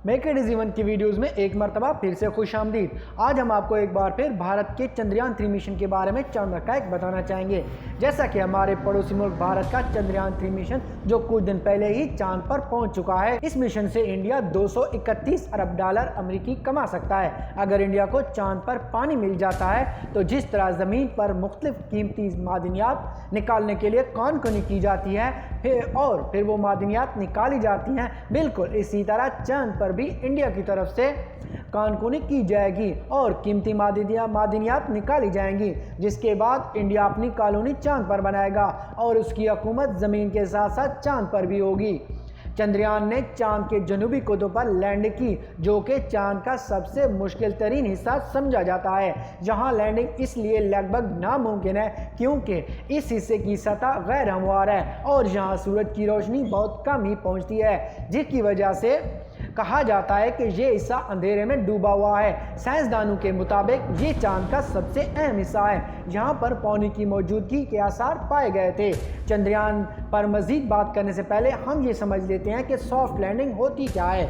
Make it easy one کی videos میں ایک مرتبہ پھر سے خوش آمدید۔ آج ہم آپ کو ایک بار پھر بھارت کے چندریان 3 مشن کے بارے میں چند حقائق بتانا چاہیں گے۔ جیسا کہ ہمارے پڑوسی ملک بھارت کا چندریان 3 مشن جو کچھ دن پہلے ہی چاند پر پہنچ چکا ہے، اس مشن سے انڈیا $231 ارب امریکی کما سکتا ہے۔ اگر انڈیا کو چاند پر پانی مل جاتا ہے تو جس طرح زمین پر مختلف قیمتی معدنیات نکالنے کے لیے کان کنی کی جاتی ہے اور پھر وہ معدنیات نکالی جاتی ہیں، بالکل اسی طرح چاند پر بھی انڈیا کی طرف سے کان کنی کی جائے گی اور قیمتی معدنیات نکالی جائیں گی، جس کے بعد انڈیا اپنی کالونی چاند پر بنائے گا اور اس کی حکومت زمین کے ساتھ ساتھ چاند پر بھی ہوگی۔ چندریان نے چاند کے جنوبی قطب پر لینڈ کی، جو کہ چاند کا سب سے مشکل ترین حصہ سمجھا جاتا ہے، جہاں لینڈنگ اس لیے لگ بھگ ناممکن ہے کیونکہ اس حصے کی سطح غیر ہموار ہے اور یہاں سورج کی روشنی بہت کم ہی پہنچتی ہے، جس کی وجہ سے کہا جاتا ہے کہ یہ حصہ اندھیرے میں ڈوبا ہوا ہے۔ سائنسدانوں کے مطابق یہ چاند کا سب سے اہم حصہ ہے جہاں پر پانی کی موجودگی کے آثار پائے گئے تھے۔ چندریان پر مزید بات کرنے سے پہلے ہم یہ سمجھ لیتے ہیں کہ سافٹ لینڈنگ ہوتی کیا ہے۔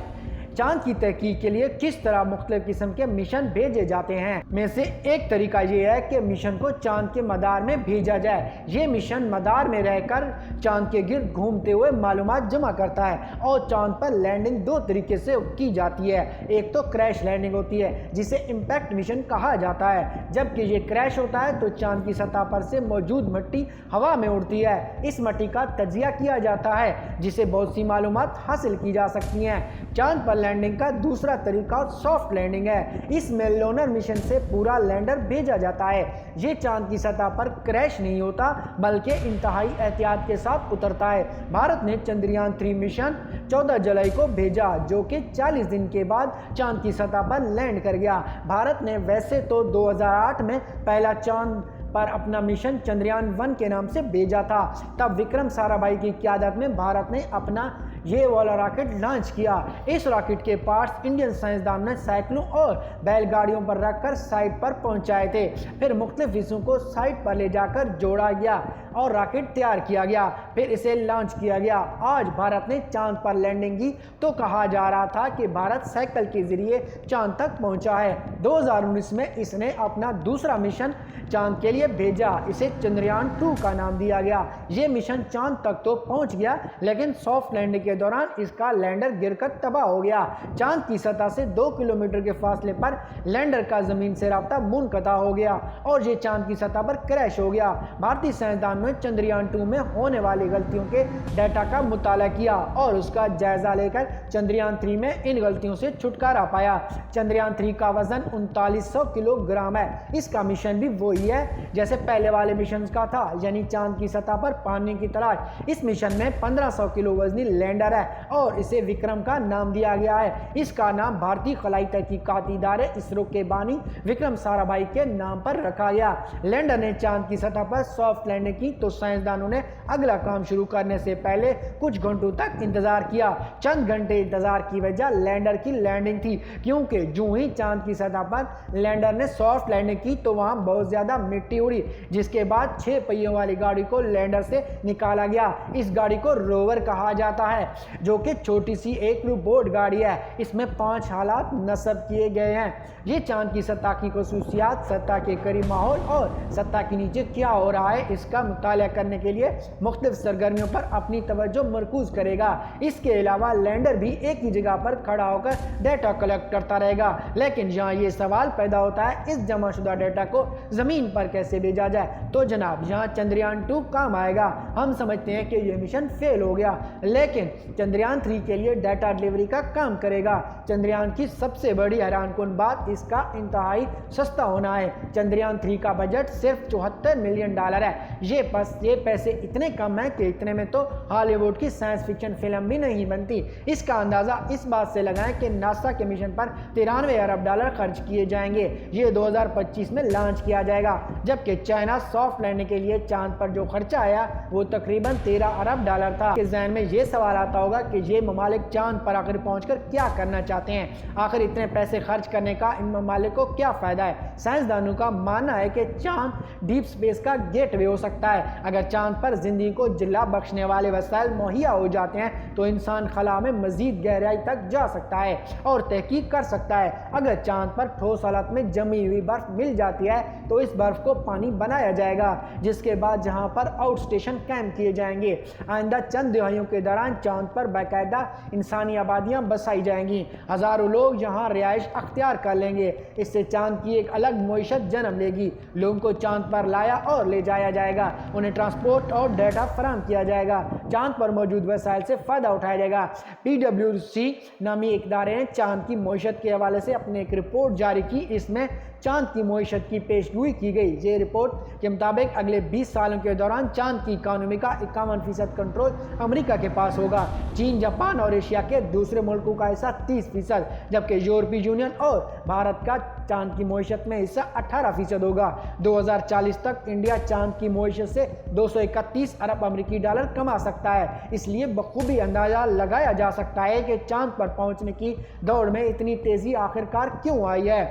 چاند کی تحقیق کے لیے کس طرح مختلف قسم کے مشن بھیجے جاتے ہیں میں سے ایک طریقہ یہ ہے کہ مشن کو چاند کے مدار میں بھیجا جائے۔ یہ مشن مدار میں رہ کر چاند کے گرد گھومتے ہوئے معلومات جمع کرتا ہے اور چاند پر لینڈنگ دو طریقے سے کی جاتی ہے۔ ایک تو کریش لینڈنگ ہوتی ہے جسے امپیکٹ مشن کہا جاتا ہے۔ جبکہ یہ کریش ہوتا ہے تو چاند کی سطح پر سے موجود مٹی ہوا میں اڑتی ہے۔ اس مٹی کا تجزیہ کیا جاتا ہے جسے بہت سی معلومات حاصل کی جا سکتی ہیں۔ چاند پر لینڈنگ کا دوسرا طریقہ سافٹ لینڈنگ ہے۔ اس میں لونر مشن سے پورا لینڈر بھیجا جاتا ہے۔ یہ چاند کی سطح پر کریش نہیں ہوتا بلکہ انتہائی احتیاط کے ساتھ اترتا ہے۔ بھارت نے چندریان 3 مشن 14 جولائی کو بھیجا، جو کہ 40 دن کے بعد چاند کی سطح پر لینڈ کر گیا۔ بھارت نے ویسے تو 2008 میں پہلا چاند پر اپنا مشن چندریان 1 کے نام سے بھیجا تھا۔ تب وکرم سارا بھائی کی قیادت میں بھارت نے اپنا یہ والا راکٹ لانچ کیا۔ اس راکٹ کے پارٹس انڈین سائنسدانوں نے سائیکلوں اور بیل گاڑیوں پر رکھ کر سائٹ پر پہنچائے تھے۔ پھر مختلف حصوں کو سائٹ پر لے جا کر جوڑا گیا اور راکٹ تیار کیا گیا، پھر اسے لانچ کیا گیا۔ آج بھارت نے چاند پر لینڈنگ کی تو کہا جا رہا تھا کہ بھارت سائیکل کے ذریعے چاند تک پہنچا ہے۔ 2019 میں اس نے اپنا دوسرا مشن چاند کے لیے بھیجا، اسے چندریان 2 کا نام دیا گیا۔ یہ مشن چاند تک تو پہنچ گیا لیکن سافٹ لینڈنگ کے دوران اس کا لینڈر گر کر تباہ ہو گیا۔ چاند کی سطح سے 2 کلومیٹر کے فاصلے پر لینڈر کا زمین سے رابطہ منقطع ہو گیا اور یہ چاند کی سطح پر کریش ہو گیا۔ بھارتی سائنسدانوں نے چندریان 2 میں ہونے والی غلطیوں کے ڈیٹا کا مطالعہ کیا اور اس کا جائزہ لے کر چندریان 3 میں ان غلطیوں سے چھٹکارا پایا۔ چندریان 3 کا وزن 3900 کلو گرام ہے۔ اس کا مشن بھی وہی ہے جیسے پہلے والے مشن کا تھا، یعنی چاند کی سطح پر پانی کی تلاش۔ اس مشن میں 1500 کلو وزنی لینڈر ہے اور اسے وکرم کا نام دیا گیا ہے۔ اس کا نام بھارتی خلائی تحقیقاتی ادارے اسرو کے بانی وکرم سارا بھائی کے نام پر رکھا گیا۔ لینڈر نے چاند کی سطح پر سافٹ لینڈنگ کی تو سائنسدانوں نے اگلا کام شروع کرنے سے پہلے کچھ گھنٹوں تک انتظار کیا۔ چند گھنٹے انتظار کی وجہ لینڈر کی لینڈنگ تھی، کیونکہ جو ہی چاند کی سطح پر لینڈر نے سافٹ لینڈنگ کی تو وہاں بہت زیادہ مٹی اڑی، جس کے بعد 6 پہیوں والی گاڑی کو لینڈر سے نکالا گیا۔ اس گاڑی کو روور کہا جاتا ہے، جو کہ چھوٹی سی ایک روبوٹ گاڑی ہے۔ اس میں 5 حالات نصب کیے گئے ہیں۔ یہ چاند کی سطح کی خصوصیات، سطح کے قریب ماحول اور سطح کے نیچے کیا ہو رہا ہے اس کا مطالعہ کرنے کے لیے مختلف سرگرمیوں پر اپنی توجہ مرکوز کرے گا۔ اس کے علاوہ لینڈر بھی ایک ہی جگہ پر کھڑا ہو کر ڈیٹا کلیکٹ کرتا رہے گا، لیکن یہاں یہ سوال پیدا ہوتا ہے اس جمع شدہ ڈیٹا کو زمین پر کیسے بھیجا جائے؟ تو جناب یہاں چندریان 2 کام آئے گا۔ ہم سمجھتے ہیں کہ یہ مشن فیل ہو گیا، لیکن چندریان 3 کے لیے ڈیٹا ڈیلیوری کا کام کرے گا۔ چندریان کی سب سے بڑی حیران کن بات اس کا انتہائی سستا ہونا ہے۔ چندریان 3 کا بجٹ صرف $74 ملین ہے۔ یہ پیسے اتنے کم ہیں کہ اتنے میں تو ہالی ووڈ کی سائنس فکشن فلم بھی نہیں بنتی۔ اس کا اندازہ اس بات سے لگائیں کہ ناسا کے مشن پر $93 ارب خرچ کیے جائیں گے۔ یہ 2025 میں لانچ کیا جائے گا، جبکہ چائنا سافٹ لینڈنگ کے لیے چاند پر جو خرچہ آیا وہ تقریباً $13 ارب تھا۔ کے ذہن میں یہ سوال آتا آتا ہوگا کہ یہ ممالک چاند پر آخر پہنچ کر کیا کرنا چاہتے ہیں، آخر اتنے پیسے خرچ کرنے کا ان ممالک کو کیا فائدہ ہے۔ سائنسدانوں کا ماننا ہے کہ چاند ڈیپ اسپیس کا گیٹ وے ہو سکتا ہے۔ اگر چاند پر زندگی کو جلا بخشنے والے وسائل مہیا ہو جاتے ہیں تو انسان خلا میں مزید گہرائی تک جا سکتا ہے اور تحقیق کر سکتا ہے۔ اگر چاند پر ٹھوس حالت میں جمی ہوئی برف مل جاتی ہے تو اس برف کو پانی بنایا جائے گا، جس کے بعد جہاں پر آؤٹ اسٹیشن قائم کیے جائیں گے۔ آئندہ چند دہائیوں کے دوران چاند پر باقاعدہ انسانی آبادیاں بسائی جائیں گی، ہزاروں لوگ یہاں رہائش اختیار کر لیں گے۔ اس سے چاند کی ایک الگ معیشت جنم لے گی، لوگوں کو چاند پر لایا اور لے جایا جائے گا، انہیں ٹرانسپورٹ اور ڈیٹا فراہم کیا جائے گا، چاند پر موجود وسائل سے فائدہ اٹھایا جائے گا۔ PwC نامی ایک ادارے نے چاند کی معیشت کے حوالے سے اپنے ایک رپورٹ جاری کی، اس میں چاند کی معیشت کی پیشگوئی کی گئی۔ یہ رپورٹ کے مطابق اگلے 20 سالوں کے دوران چاند کی اکانومی کا 51% کنٹرول امریکہ کے پاس ہوگا، چین، جاپان اور ایشیا کے دوسرے ملکوں کا حصہ 30%، جبکہ یورپی یونین اور بھارت کا چاند کی معیشت میں حصہ 18% ہوگا۔ 2040 تک انڈیا چاند کی معیشت سے 231 ارب امریکی ڈالر کما سکتا ہے۔ اس لیے بخوبی اندازہ لگایا جا سکتا ہے کہ چاند پر پہنچنے کی دوڑ میں اتنی تیزی آخرکار کیوں آئی ہے۔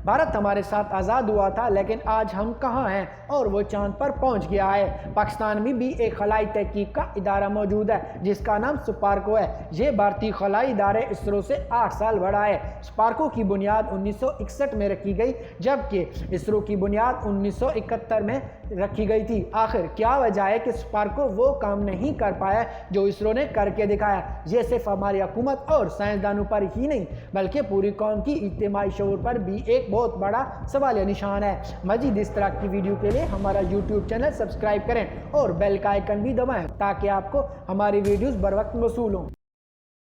بھارت ہمارے ساتھ آزاد ہوا تھا، لیکن آج ہم کہاں ہیں اور وہ چاند پر پہنچ گیا ہے۔ پاکستان میں بھی ایک خلائی تحقیق کا ادارہ موجود ہے جس کا نام سپارکو ہے۔ یہ بھارتی خلائی ادارے اسرو سے 8 سال بڑا ہے۔ سپارکو کی بنیاد 1961 میں رکھی گئی، جبکہ اسرو کی بنیاد 1971 میں رکھی گئی تھی۔ آخر کیا وجہ ہے کہ سپارکو وہ کام نہیں کر پایا جو اسرو نے کر کے دکھایا؟ یہ صرف ہماری حکومت اور سائنسدانوں پر ہی نہیں بلکہ پوری قوم کی اجتماعی شعور پر بھی ایک بہت بڑا سوالیہ نشان ہے۔ مزید اس طرح کی ویڈیو کے لیے ہمارا YouTube چینل سبسکرائب کریں اور بیل کا آئیکن بھی دبائیں تاکہ آپ کو ہماری ویڈیوز بر وقت موصول ہوں۔